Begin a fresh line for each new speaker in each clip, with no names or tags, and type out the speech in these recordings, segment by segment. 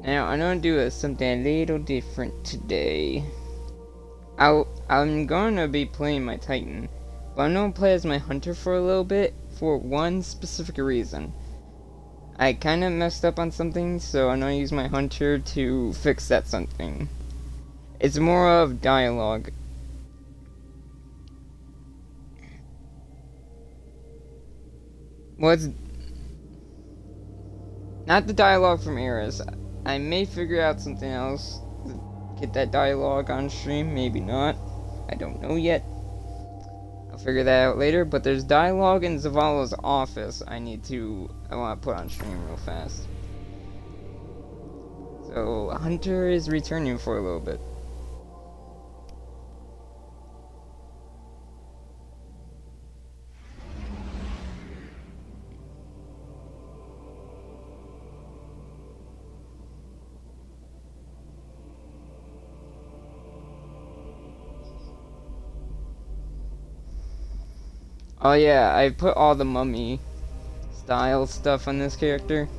Now I'm gonna do something a little different today. I'm gonna be playing my Titan, but I'm gonna play as my Hunter for a little bit for one specific reason. I kind of messed up on something, so I'm gonna use my Hunter to fix that something. It's more of dialogue. Well, it's not the dialogue from Eris. I may figure out something else to get that dialogue on stream, maybe not. I don't know yet. I'll figure that out later, but there's dialogue in Zavala's office I want to put on stream real fast. So, Hunter is returning for a little bit. Oh yeah, I put all the mummy style stuff on this character.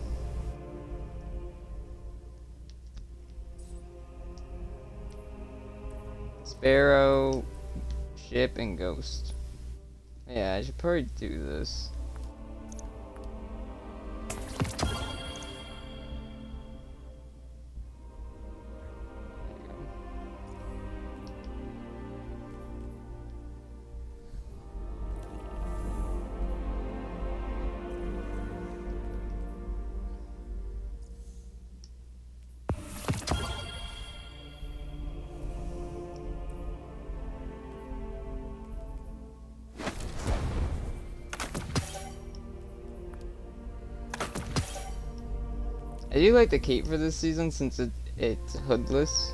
Sparrow, ship, and ghost. Yeah, I should probably do this. I do like the cape for this season since it's hoodless.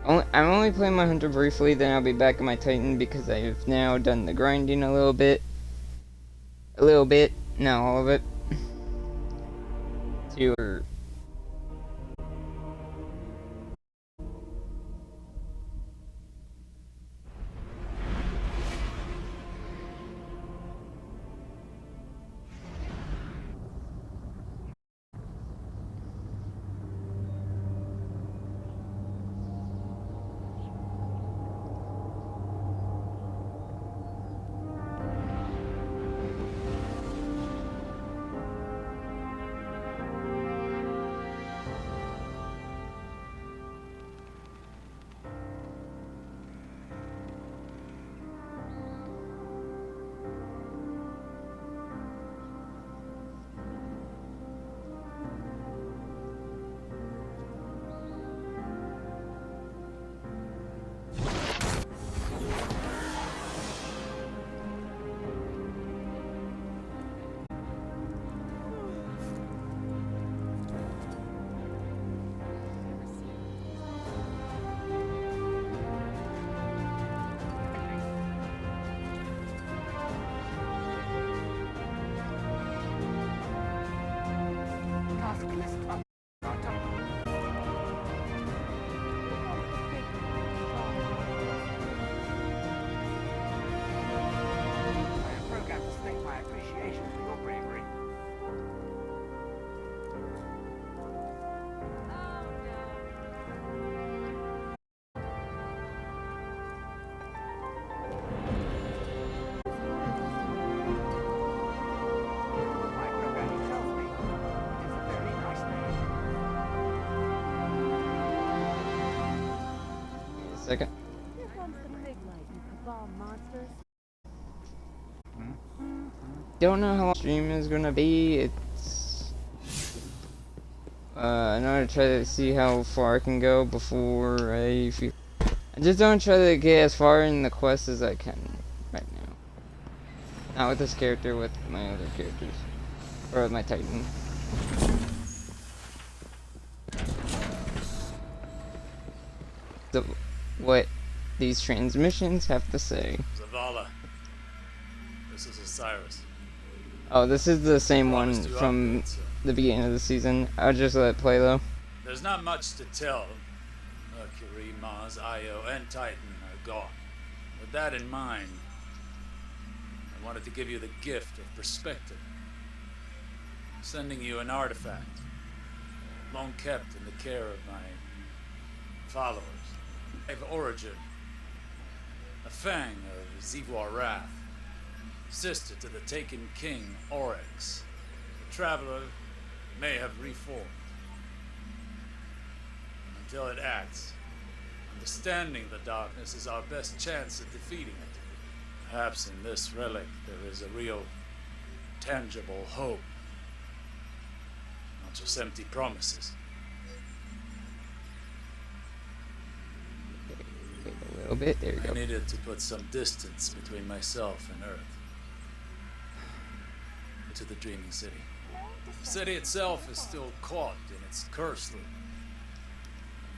I'm only playing my Hunter briefly, then I'll be back in my Titan because I've now done the grinding a little bit. Not all of it. To second.
Here comes the big light, you cabal monsters.
Don't know how long the stream is gonna be. I'm gonna try to see how far I can go before I just don't try to get as far in the quest as I can right now. Not with this character, with my other characters. Or with my Titan. So, what these transmissions have to say.
Zavala, this is Osiris.
Oh, this is the same one
Promised you
from
updates.
the beginning of the season. I'll just let it play though.
There's not much to tell. Mercury, Mars, Io, and Titan are gone. With that in mind, I wanted to give you the gift of perspective. I'm sending you an artifact, long kept in the care of my followers. Of origin, a fang of Zivar Wrath, sister to the taken king Oryx. The traveler may have reformed. Until it acts, understanding the darkness is our best chance at defeating it. Perhaps in this relic there is a real, tangible hope, not just empty promises.
A little bit. There you
I
go.
needed to put some distance between myself and Earth. To the dreaming city. The city itself is still caught in its curse loop.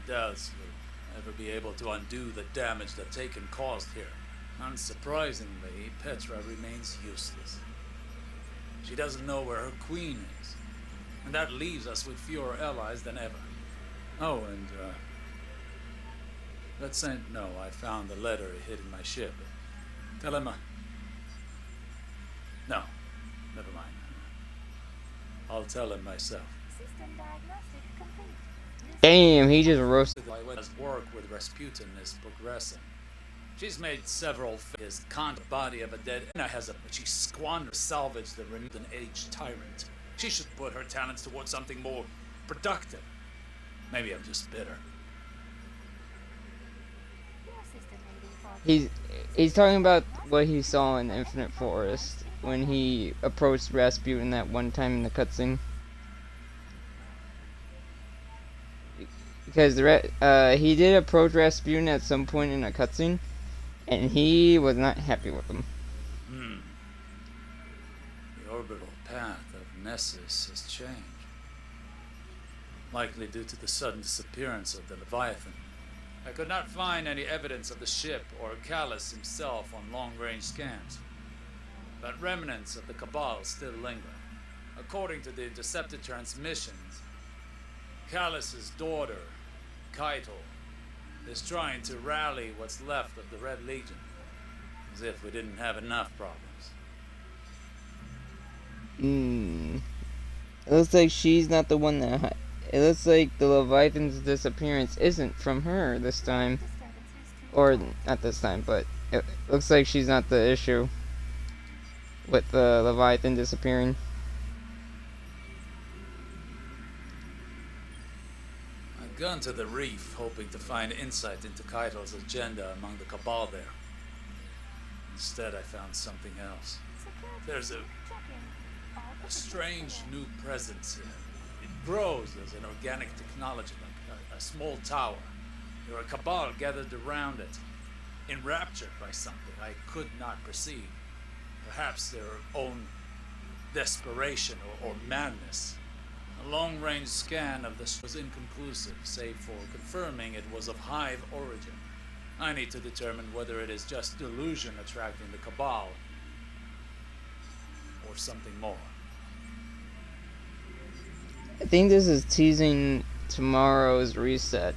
Daz will never be able to undo the damage that Taken caused here. Unsurprisingly, Petra remains useless. She doesn't know where her queen is, and that leaves us with fewer allies than ever. Oh, and let Saint know I found the letter he hid in my ship. Tell him no, never mind. I'll tell him myself.
System diagnostic complete.
Damn, he just roasted.
His work with Rasputin is progressing. She's made several his con body of a dead Inna has but she squandered to salvage the renewed and aged tyrant. She should put her talents towards something more productive. Maybe I'm just bitter.
Your system may be faulty.
He's talking about what he saw in the Infinite Forest when he approached Rasputin that one time in the cutscene. Because he did approach Rasputin at some point in a cutscene, and he was not happy with him.
The orbital path of Nessus has changed. Likely due to the sudden disappearance of the Leviathan. I could not find any evidence of the ship or Callus himself on long-range scans. But remnants of the Cabal still linger. According to the intercepted transmissions, Callus's daughter, Keitel, is trying to rally what's left of the Red Legion. As if we didn't have enough problems.
It looks like she's not the one that... It looks like the Leviathan's disappearance isn't from her this time. Or, not this time, but it looks like she's not the issue with the Leviathan disappearing.
I've gone to the reef, hoping to find insight into Keitel's agenda among the Cabal there. Instead, I found something else. There's a strange new presence here. It grows as an organic technology, like a small tower. There are Cabal gathered around it, enraptured by something I could not perceive. Perhaps their own desperation or madness. A long-range scan of this was inconclusive, save for confirming it was of Hive origin. I need to determine whether it is just delusion attracting the Cabal, or something more.
I think this is teasing tomorrow's reset.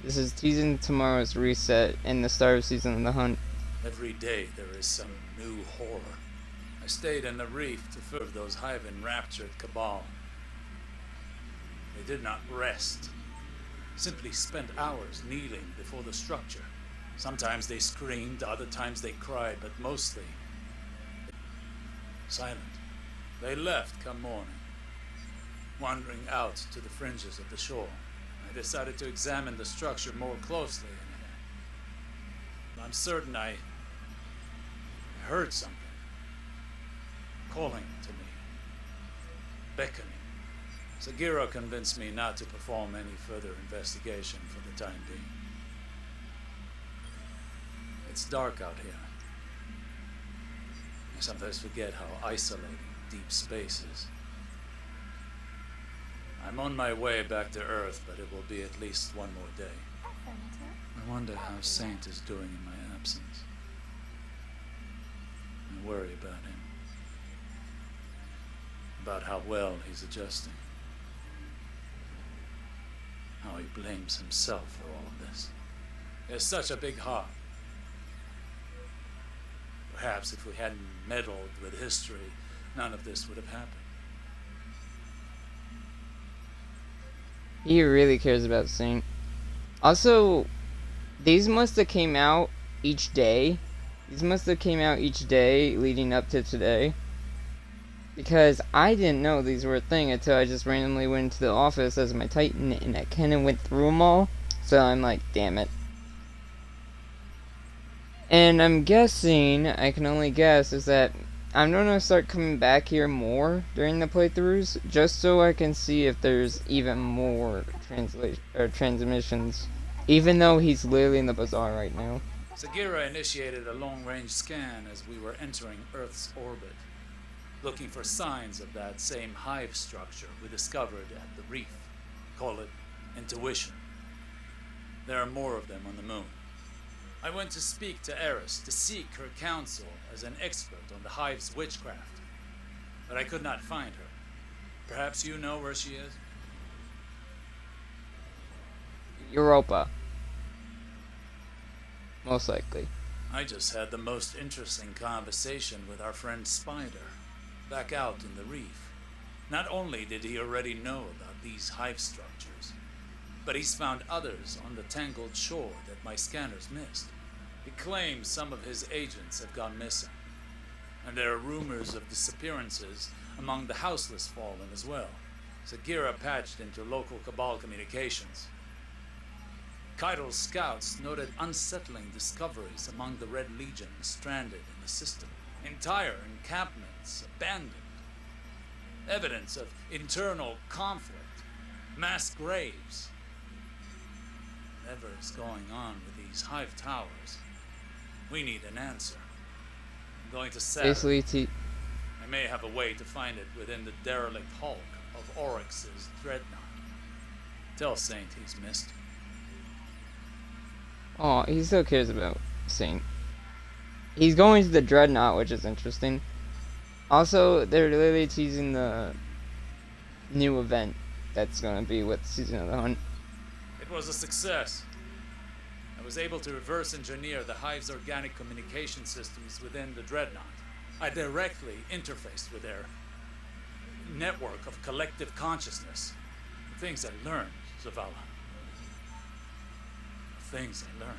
This is teasing tomorrow's reset in the start of Season of the Hunt.
Every day there is some new horror. I stayed in the reef to serve those Hive-enraptured Cabal. They did not rest. Simply spent hours kneeling before the structure. Sometimes they screamed, other times they cried, but mostly silent. They left come morning, wandering out to the fringes of the shore. I decided to examine the structure more closely, and I'm certain I heard something calling to me, beckoning. Sagiro convinced me not to perform any further investigation for the time being. It's dark out here. I sometimes forget how isolating deep space is. I'm on my way back to Earth, but it will be at least one more day. I wonder how Saint is doing in my absence. I worry about him. About how well he's adjusting. how he blames himself for all of this. He has such a big heart. Perhaps if we hadn't meddled with history, none of this would have happened.
He really cares about Saint. Also, these must have came out each day. These must have came out each day leading up to today. Because I didn't know these were a thing until I just randomly went into the office as my Titan and I kind of went through them all. So I'm like, damn it. And I'm guessing, I can only guess, is that I'm going to start coming back here more during the playthroughs, just so I can see if there's even more transmissions, even though he's literally in the bazaar right now.
Sagira initiated a long-range scan as we were entering Earth's orbit, looking for signs of that same hive structure we discovered at the reef. Call it intuition. There are more of them on the moon. I went to speak to Eris to seek her counsel as an expert on the hive's witchcraft, but I could not find her. Perhaps you know where she is?
Europa. Most likely.
I just had the most interesting conversation with our friend Spider, back out in the reef. Not only did he already know about these hive structures, but he's found others on the tangled shore that my scanners missed. He claims some of his agents have gone missing, and there are rumors of disappearances among the houseless fallen as well. Sagira patched into local Cabal communications. Kaido's scouts noted unsettling discoveries among the Red Legion stranded in the system. Entire encampments abandoned. Evidence of internal conflict. Mass graves. Whatever is going on with these hive towers, we need an answer. I'm going to Saturn.
Basically,
I may have a way to find it within the derelict hulk of Oryx's dreadnought. Tell Saint he's missed.
oh, he still cares about Saint. He's going to the dreadnought, which is interesting. Also, they're literally teasing the new event that's going to be with Season of the Hunt.
It was a success. I was able to reverse engineer the hive's organic communication systems within the dreadnought. I directly interfaced with their network of collective consciousness. The things I learned, Zavala. The things I learned.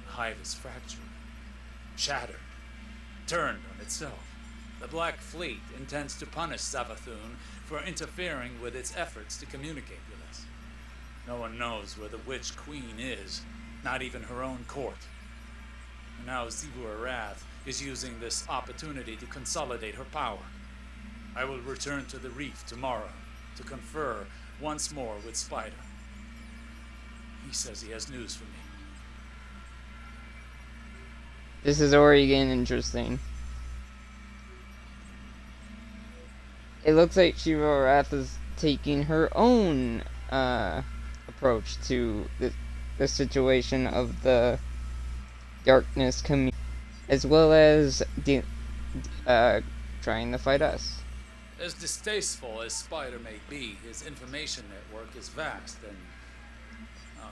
The hive is fractured, shattered, turned on itself. The Black Fleet intends to punish Savathun for interfering with its efforts to communicate with us. No one knows where the Witch Queen is, not even her own court. And now Zibur Arath is using this opportunity to consolidate her power. I will return to the reef tomorrow to confer once more with Spider. He says he has news for me.
This is already getting interesting. It looks like Shiva Arath is taking her own approach to the situation of the darkness community, as well as trying to fight us.
As distasteful as Spider may be, his information network is vast and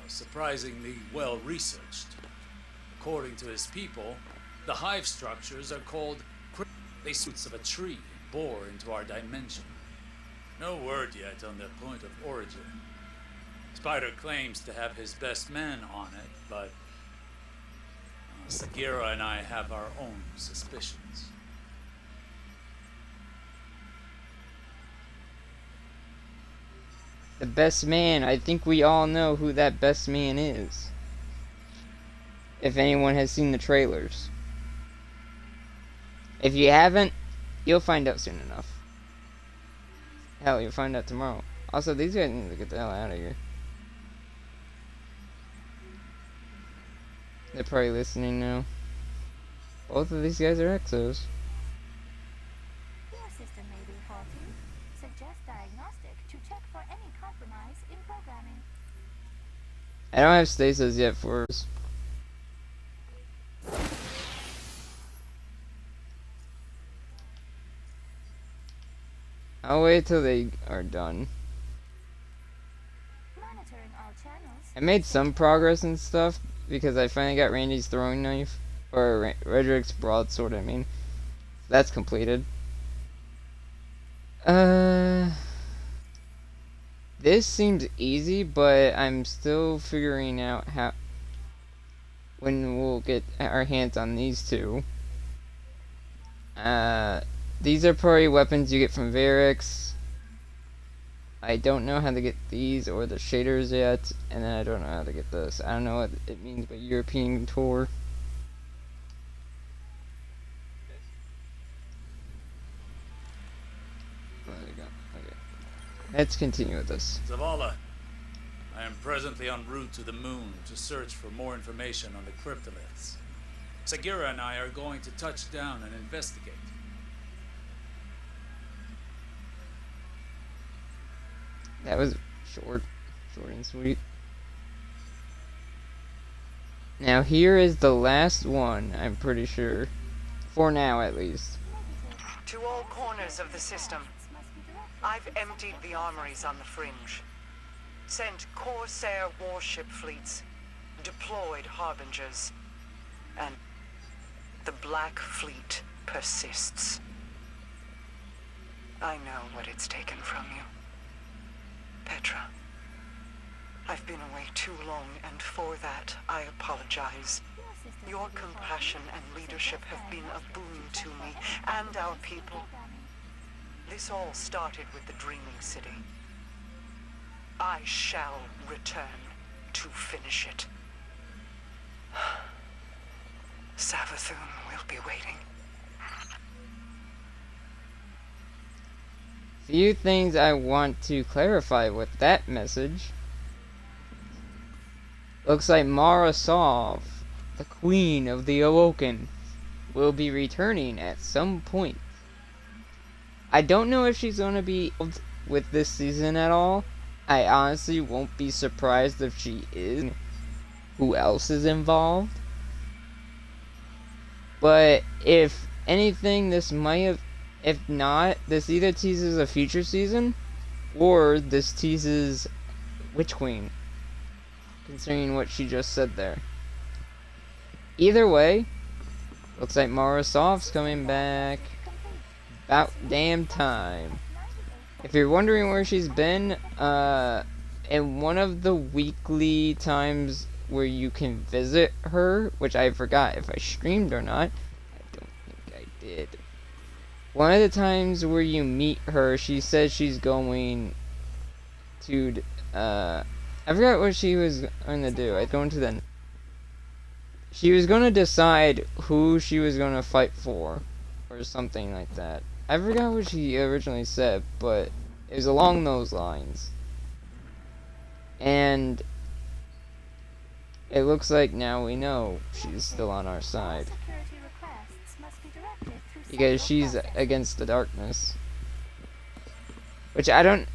surprisingly well researched. According to his people, the hive structures are called they suits of a tree bore into our dimension. No word yet on their point of origin. Spider claims to have his best men on it, but Sagira and I have our own suspicions.
The best man, I think we all know who that best man is. If anyone has seen the trailers. If you haven't, you'll find out soon enough. Hell, you'll find out tomorrow. Also, these guys need to get the hell out of here. They're probably listening now. Both of these guys are Exos.
Your system may be faulty. Suggest diagnostic to check for any compromise in programming.
I don't have stasis yet for us. I'll wait till they are done. I made some progress and stuff because I finally got Randy's throwing knife, or Redrick's broadsword. I mean, that's completed. This seems easy, but I'm still figuring out how when we'll get our hands on these two. These are probably weapons you get from Varix. I don't know how to get these or the shaders yet, and then I don't know how to get this. I don't know what it means by European tour. Okay. Let's continue with this.
Zavala, I am presently en route to the moon to search for more information on the cryptoliths. Sagira and I are going to touch down and investigate.
That was short and sweet. Now here is the last one, I'm pretty sure. For now, at least.
To all corners of the system. I've emptied the armories on the fringe. Sent Corsair warship fleets. Deployed harbingers. And the Black Fleet persists. I know what it's taken from you. Petra, I've been away too long, and for that, I apologize. Your compassion and leadership have been a boon to me and our people. This all started with the Dreaming City. I shall return to finish it. Savathun will be waiting.
Few things I want to clarify with that message. Looks like Mara Sov, the Queen of the Awoken, will be returning at some point. I don't know if she's going to be with this season at all. I honestly won't be surprised if she is. Who else is involved? But if anything, this might have... If not, this either teases a future season, or this teases Witch Queen, considering what she just said there. Either way, looks like Mara Sov's coming back. About damn time. If you're wondering where she's been, in one of the weekly times where you can visit her, which I forgot if I streamed or not, I don't think I did. One of the times where you meet her, she says she's going to, I forgot what she was going to do. I go into the... She was going to decide who she was going to fight for, or something like that. I forgot what she originally said, but it was along those lines. And it looks like now we know she's still on our side. Because she's against the darkness. I'm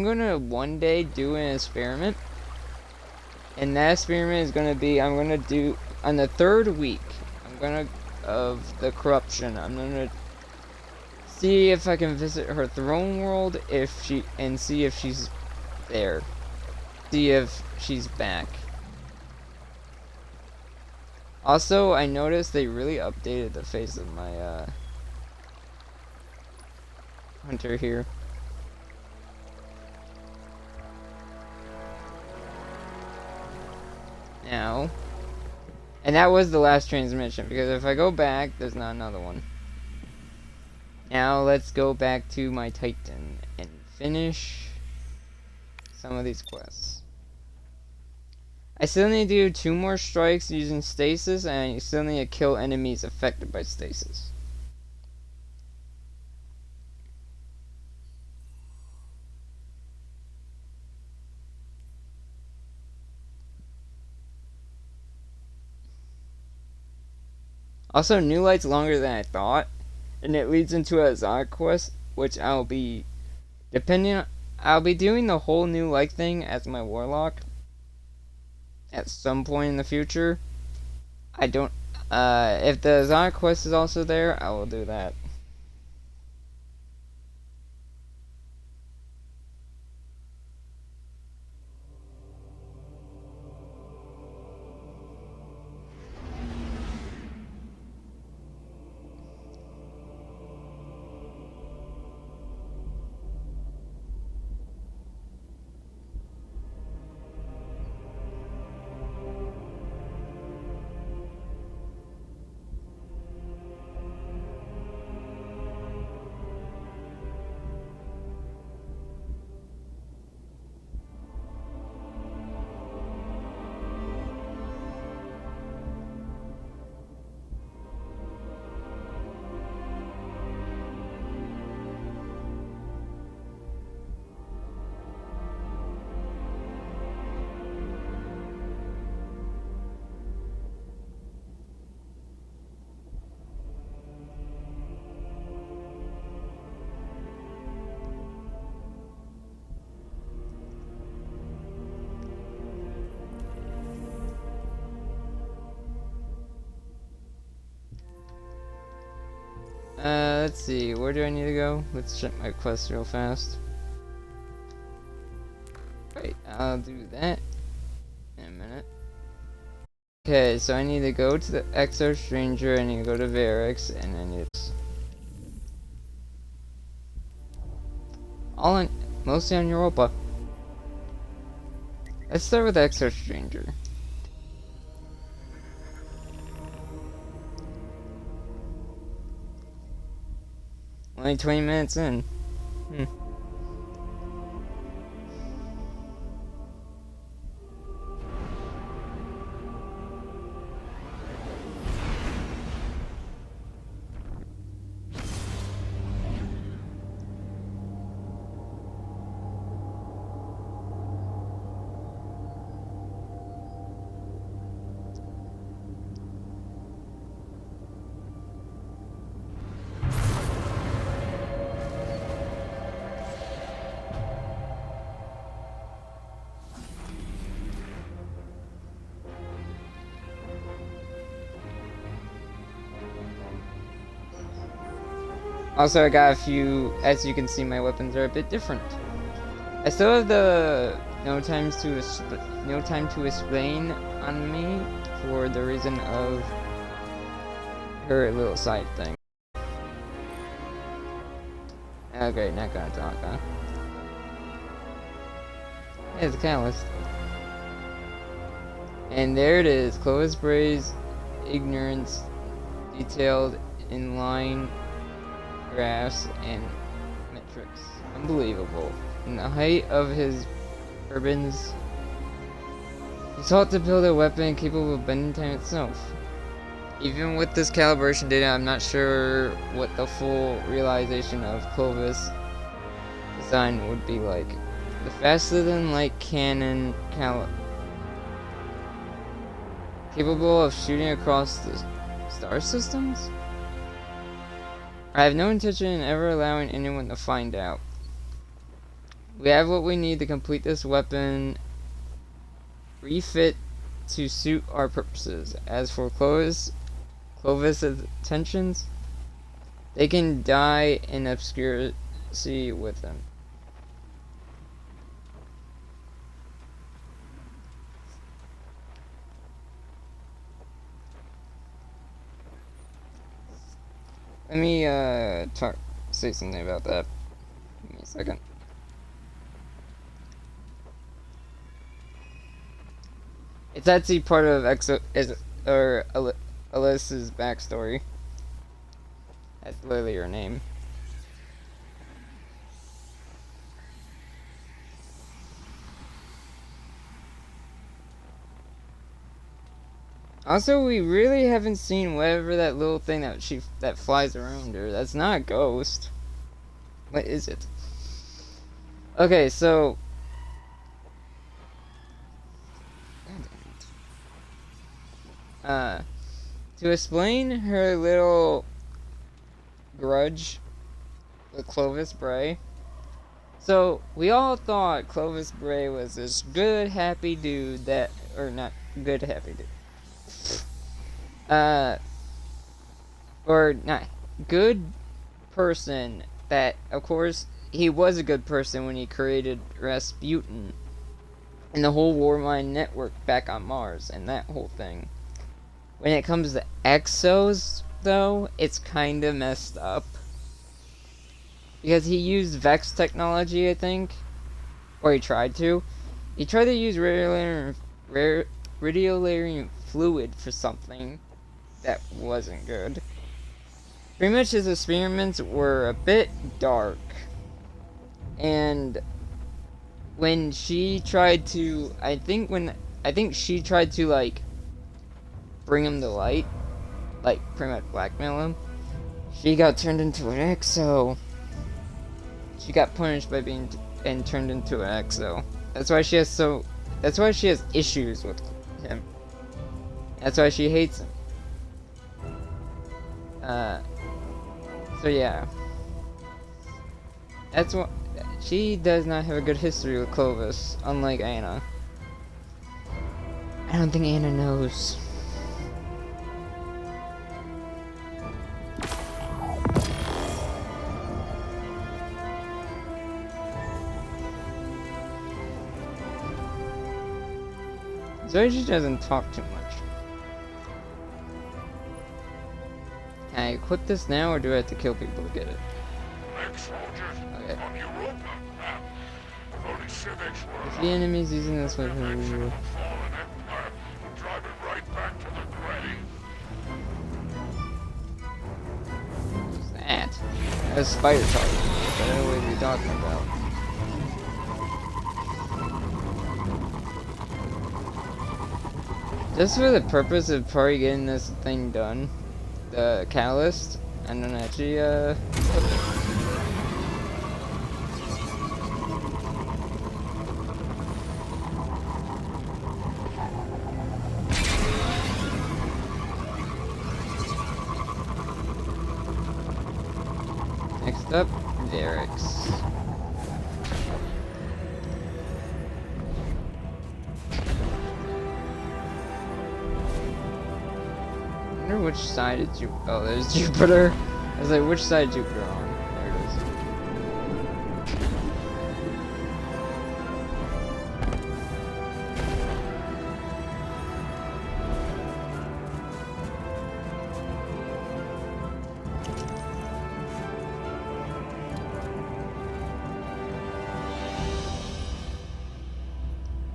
gonna one day do an experiment. And that experiment is gonna be, I'm gonna do, on the 3rd week, of the corruption, I'm gonna see if I can visit her throne world, and see if she's there. See if she's back. Also, I noticed they really updated the face of my, hunter here. Now, and that was the last transmission, because if I go back, there's not another one. Now, let's go back to my Titan and finish some of these quests. I still need to do 2 more strikes using stasis, and I still need to kill enemies affected by stasis. Also, New Light's longer than I thought, and it leads into a Zod quest, which I'll be doing the whole New Light thing as my Warlock at some point in the future. If the Zod quest is also there, I will do that. let's see. Where do I need to go? Let's check my quest real fast. Wait, I'll do that in a minute. Okay, so I need to go to the Exo Stranger, I need to go to Varix, and I need to... mostly on Europa. Let's start with Exo Stranger. Only 20 minutes in. Also, I got a few, as you can see, my weapons are a bit different. I still have the no time to explain on me for the reason of her little side thing. Okay, not gonna talk, huh? Yeah, the catalyst. And there it is, Clovis Bray's ignorance, detailed in line graphs and metrics. Unbelievable. In the height of his urbans, he sought to build a weapon capable of bending time itself. Even with this calibration data, I'm not sure what the full realization of Clovis' design would be like. The faster than light cannon capable of shooting across the star systems? I have no intention in ever allowing anyone to find out. We have what we need to complete this weapon refit to suit our purposes. As for Clovis' intentions, they can die in obscurity with him. Let me say something about that. Give me a second. It's actually part of Alyssa's backstory. That's literally her name. Also, we really haven't seen whatever that little thing that flies around her. That's not a ghost. What is it? Okay, so to explain her little grudge with Clovis Bray. So we all thought Clovis Bray was this good, happy dude that, or not good, happy dude. Or not good person that, of course, he was a good person when he created Rasputin and the whole Warmind network back on Mars and that whole thing. When it comes to Exos, though, it's kind of messed up. Because he used Vex technology, I think. Or he tried to. He tried to use radiolarian fluid for something that wasn't good. Pretty much his experiments were a bit dark. And when she tried to, I think she tried to, like, bring him to light, like, pretty much blackmail him, she got turned into an Exo. She got punished by being turned into an Exo. That's why she has issues with him. That's why she hates him. So yeah. That's what, she does not have a good history with Clovis, unlike Anna. I don't think Anna knows. So she doesn't talk too much. Can I equip this now, or do I have to kill people to get it? Okay. If the enemy's using this weapon, what's that? That's spider talking. I don't know what you're talking about. Just for the purpose of probably getting this thing done, the catalyst, and then actually, next up, Derek's. I wonder which side is Jupiter. Oh, there's Jupiter. I was like, which side is Jupiter on? There it is.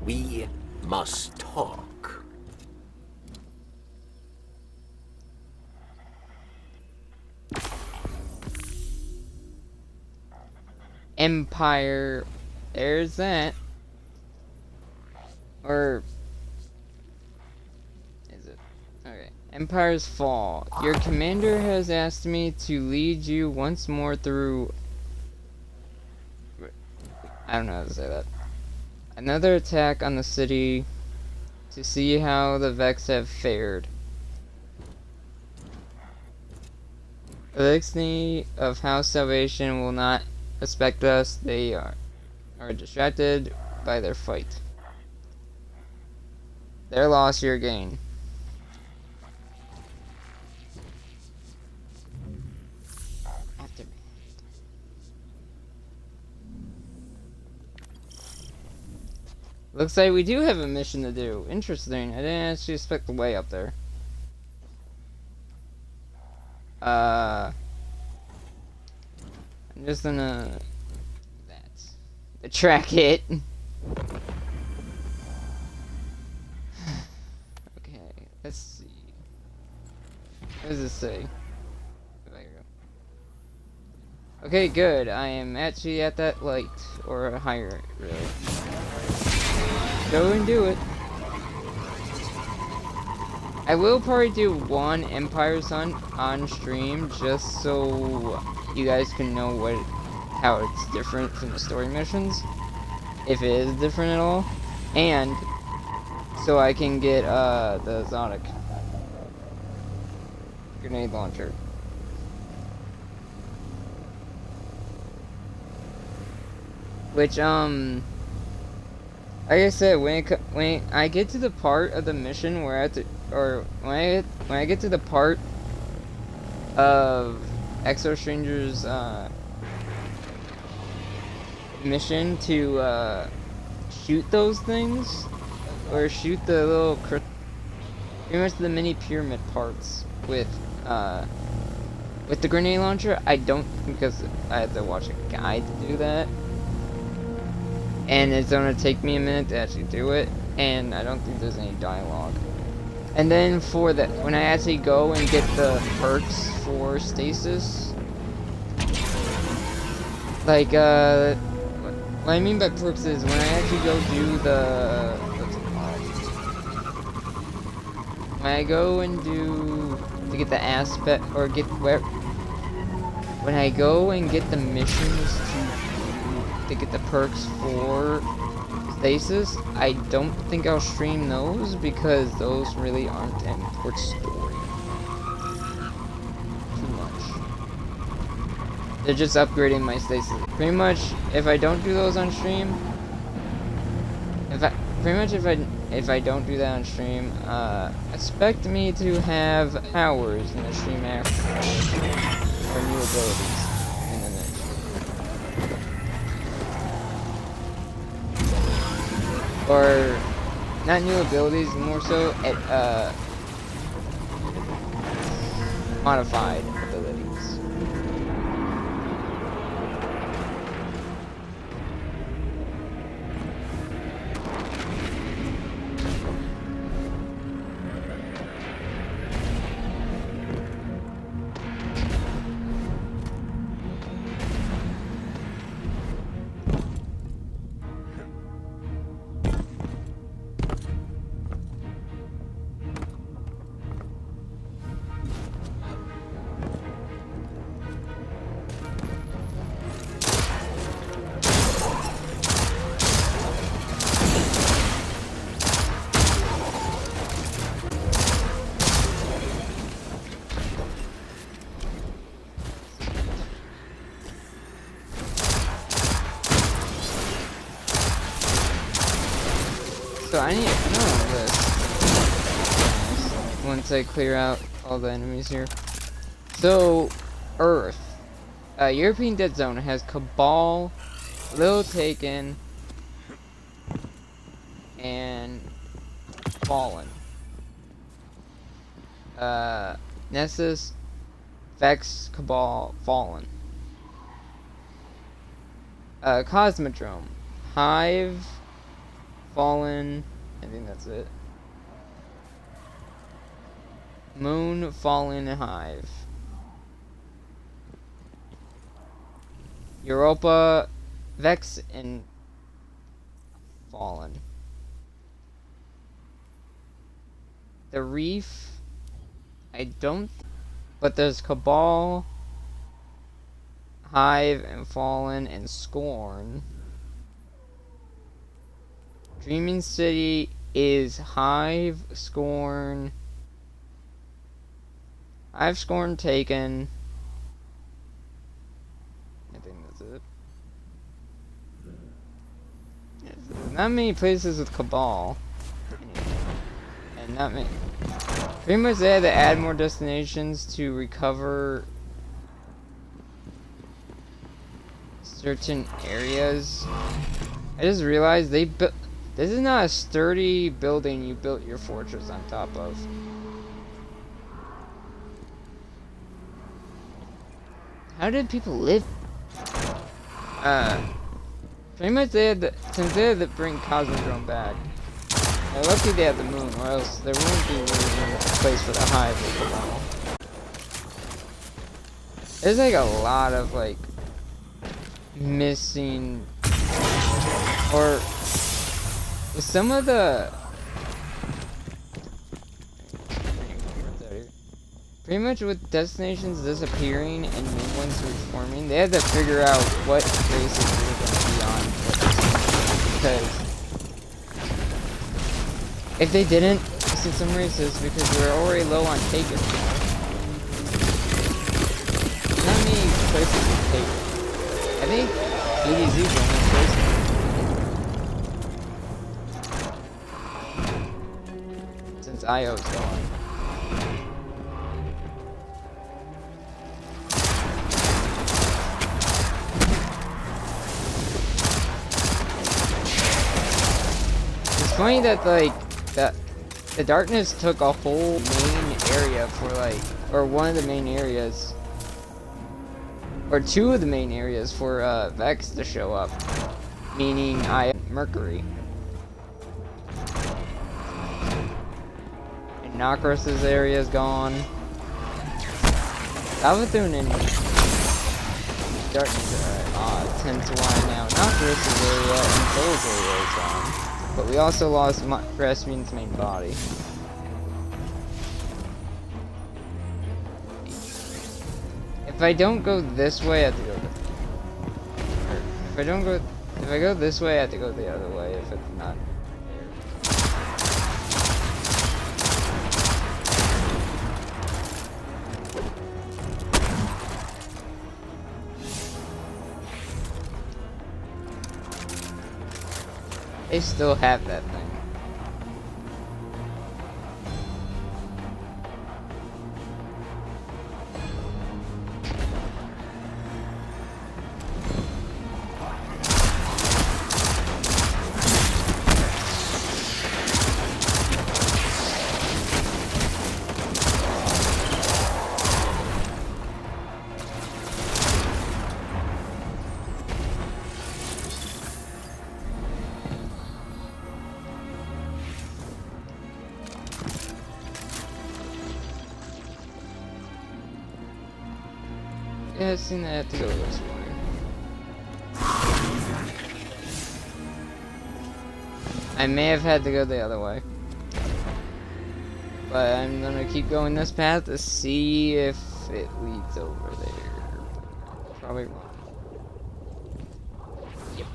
We must talk.
Empire. There's that. Or is it? Okay. Empire's Fall. Your commander has asked me to lead you once more through. I don't know how to say that. Another attack on the city to see how the Vex have fared. The Elixir of House Salvation will not respect us. They are distracted by their fight. Their loss, your gain. Aftermath. Looks like we do have a mission to do. Interesting. I didn't actually expect the way up there. I'm just gonna the track it. Okay, let's see. What does this say? There you go. Okay, good. I am actually at that light, or higher, really. Go and do it. I will probably do one Empire Sun on stream, just so you guys can know how it's different from the story missions, if it is different at all, and so I can get the exotic grenade launcher. Which like I said, when I get to the part of the mission where I have to, or when I get to the part of Exo Stranger's mission to shoot those things, or shoot the little pretty much the mini pyramid parts with the grenade launcher, I don't, because I have to watch a guide to do that, and it's gonna take me a minute to actually do it, and I don't think there's any dialogue. And then for that, when I actually go and get the perks for stasis, like what I mean by perks is when I actually go do the, what's it called? When I go and do to get the aspect, or get where, when I go and get the missions to get the perks for stasis, I don't think I'll stream those, because those really aren't import story too much. They're just upgrading my stasis. Pretty much, if I don't do those on stream, if I don't do that on stream, expect me to have powers in the stream after, or new abilities in the next. Or not new abilities, more so modified abilities. So I need to know this once I clear out all the enemies here. So, Earth. European Dead Zone has Cabal, Lil Taken, and Fallen. Nessus, Vex, Cabal, Fallen. Cosmodrome, Hive, Fallen, I think that's it. Moon, Fallen, and Hive. Europa, Vex, and Fallen. The Reef, I don't, but there's Cabal, Hive, and Fallen, and Scorn. Dreaming City is Hive, Scorn, Taken. I think that's it. Not many places with Cabal. And not many. Pretty much they had to add more destinations to recover certain areas. I just realized they built. This is not a sturdy building you built your fortress on top of. How did people live? Pretty much they had to, since they had to bring Cosmodrome back. They're lucky they had the moon, or else there wouldn't be really a place for the hive with the wall. There's like a lot of like missing, or some of the pretty much with destinations disappearing and new ones reforming, they had to figure out what races they were going to be on because if they didn't, missing some races because we were already low on Taken. Not many places with Taken. I think EDZ is the only place. Since IO's gone. It's funny that like the darkness took a whole main area for like, or one of the main areas, or two of the main areas for Vex to show up, meaning Mercury. And Nokros' area is gone. Savathun and Darkness are 10 to 1 now. Nokros' area and Soul's area is gone. But we also lost Rasputin's main body. If I don't go this way, I have to go this way. If I go this way, I have to go the other way if it's not there. They still have that thing. Yeah, I've seen that I have to go this way. I may have had to go the other way. But I'm gonna keep going this path to see if it leads over there. Probably wrong. Yep.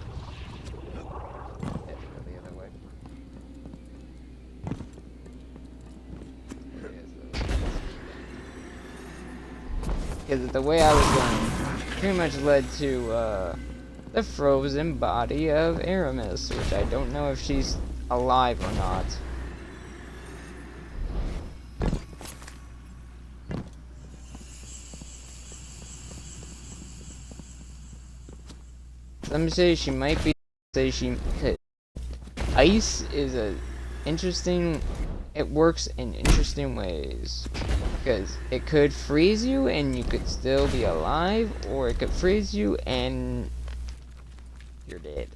Had to go the other way. Because the way I was going pretty much led to the frozen body of Aramis, which I don't know if she's alive or not. Some say she might be. Say she could. Ice is a interesting. It works in interesting ways. Because it could freeze you and you could still be alive, or it could freeze you and you're dead.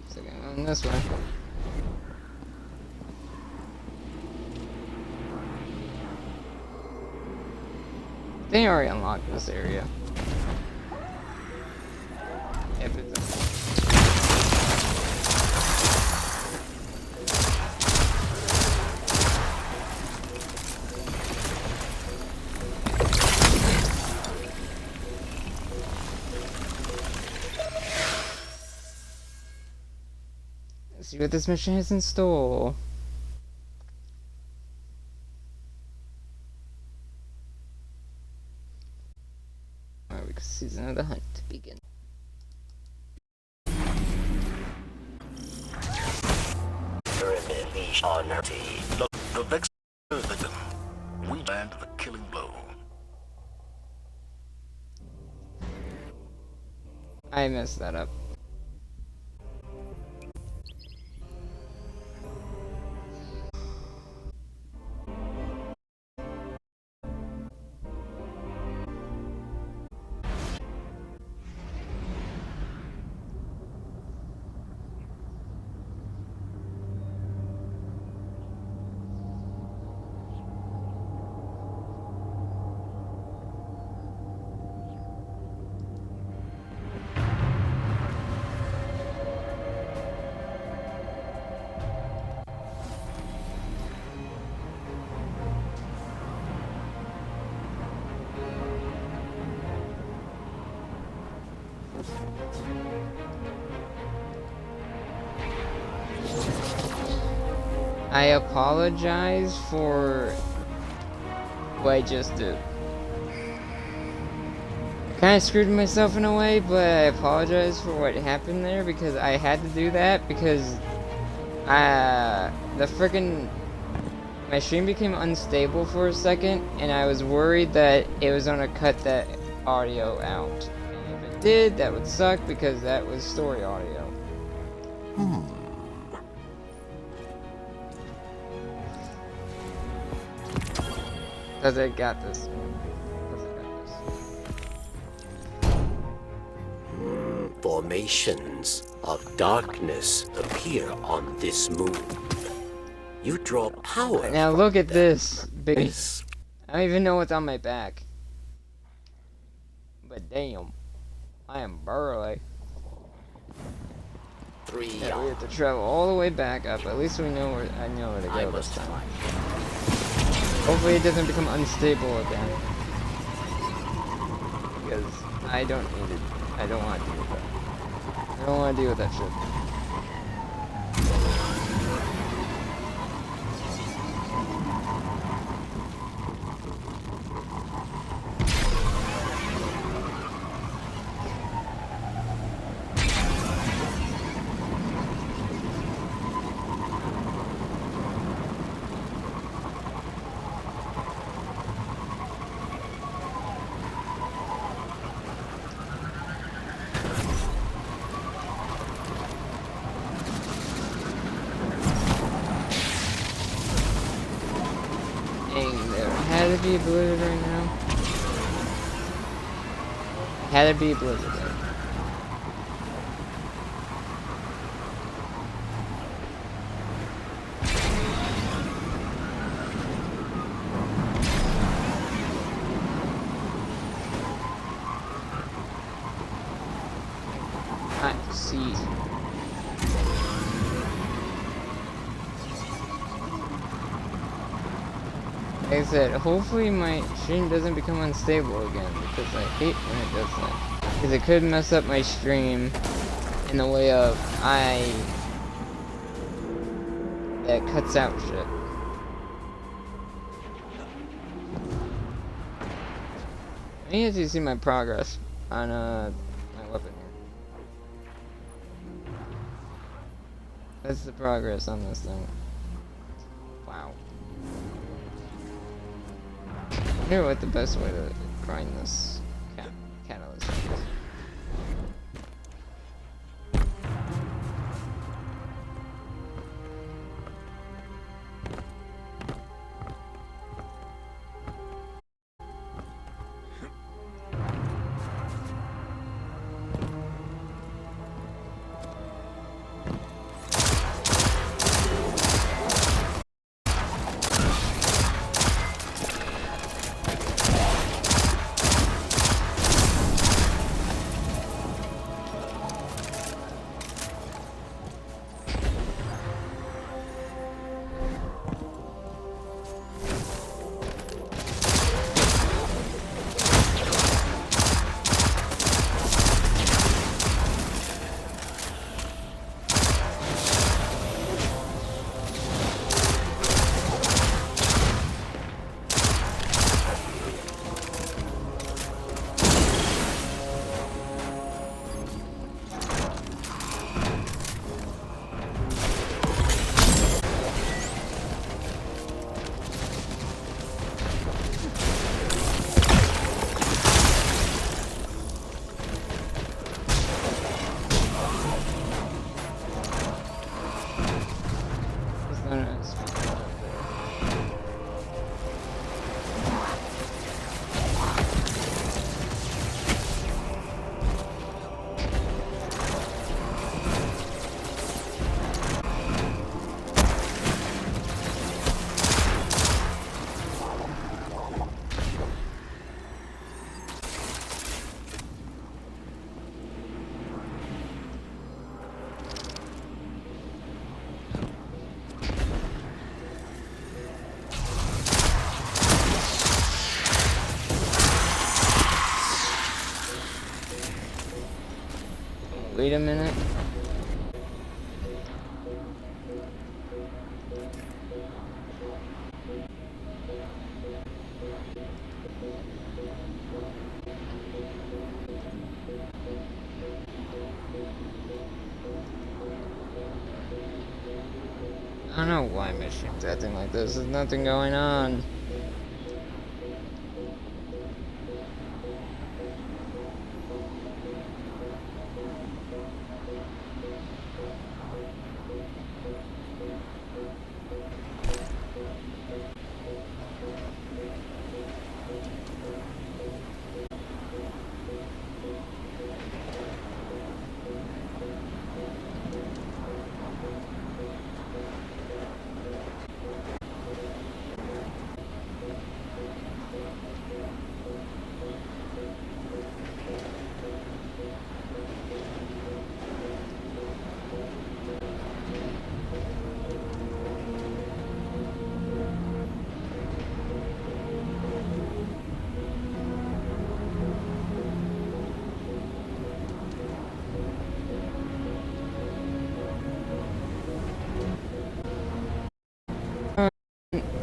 So going this way. They already unlocked this area. If it's Let's see what this mission has in store. Alright, season of the hunt to begin.
The vex victim. We land the killing blow.
I messed that up. I apologize for what I just did. Kinda screwed myself in a way, but I apologize for what happened there because I had to do that because my stream became unstable for a second and I was worried that it was gonna cut that audio out. And if it did, that would suck because that was story audio. Cause I got this.
Formations of darkness appear on this moon. You draw power.
Now look at this, big.
This.
I don't even know what's on my back. But damn, I am burly. Yeah, we have to travel all the way back up. At least we know where I know where to go this time. Hopefully it doesn't become unstable again. Because I don't need it. I don't want to deal with that. I don't want to deal with that shit. be a blizzard right now? Had to be a blizzard. Right? I see. Like I said, hopefully my stream doesn't become unstable again, because I hate when it does that. Because it could mess up my stream in the way of that cuts out shit. I need to see my progress on my weapon here. That's the progress on this thing. Wow. I wonder what the best way to grind this catalyst is. Wait a minute. I don't know why my stream's acting like this. There's nothing going on.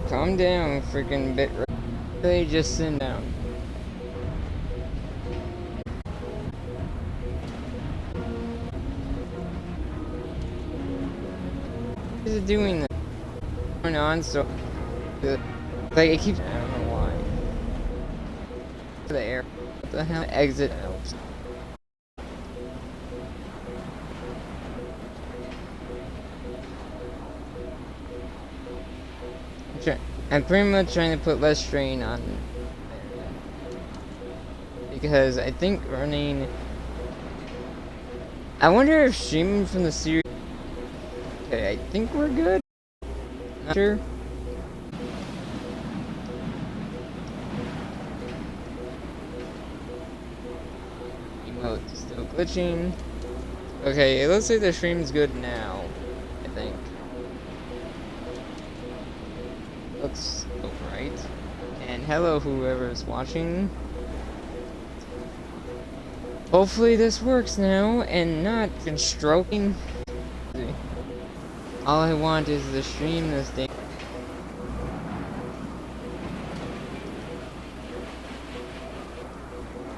Calm down, freaking bit. Really, just sit down. What is it doing that? Going on so like it keeps. I don't know why. The air. What the hell? Exit out. I'm pretty much trying to put less strain on because I think running. I wonder if streaming from the series. Okay, I think we're good. Not sure. Emote still glitching. Okay, it looks like the stream's good now. I think. Looks alright. And hello, whoever's watching. Hopefully this works now and not been stroking. All I want is to stream this thing.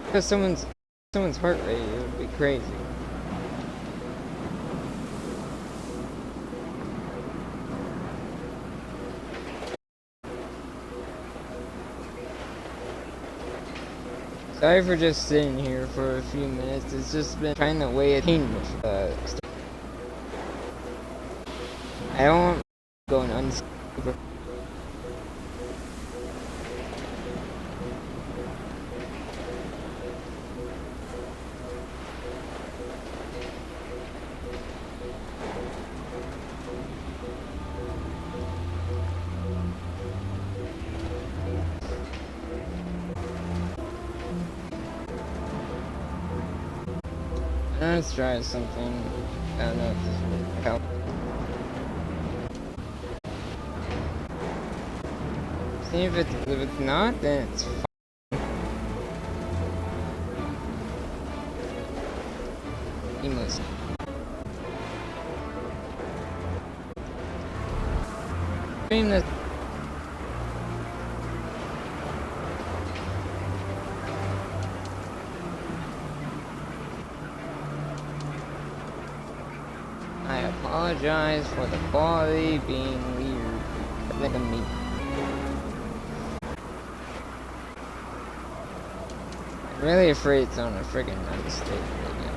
Because someone's heart rate, it would be crazy. Sorry for just sitting here for a few minutes. It's just been trying to weigh it in. I don't want going unsuper. Let's try something. I don't know if this will help. See if it's not, then it's fine. Seamless. Stream this. I apologize for the quality being weird. Like a me. I'm really afraid it's on a friggin' unstable again.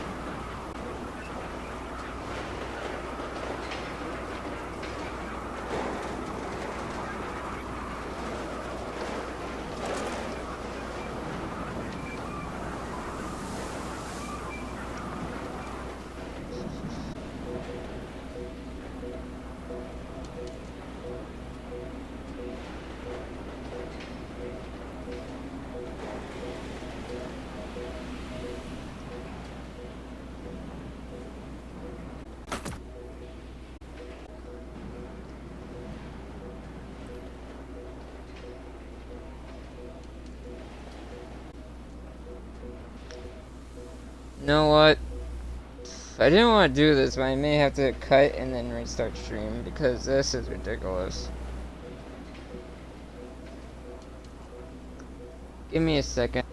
You know what? I didn't want to do this, but I may have to cut and then restart stream because this is ridiculous. Give me a second.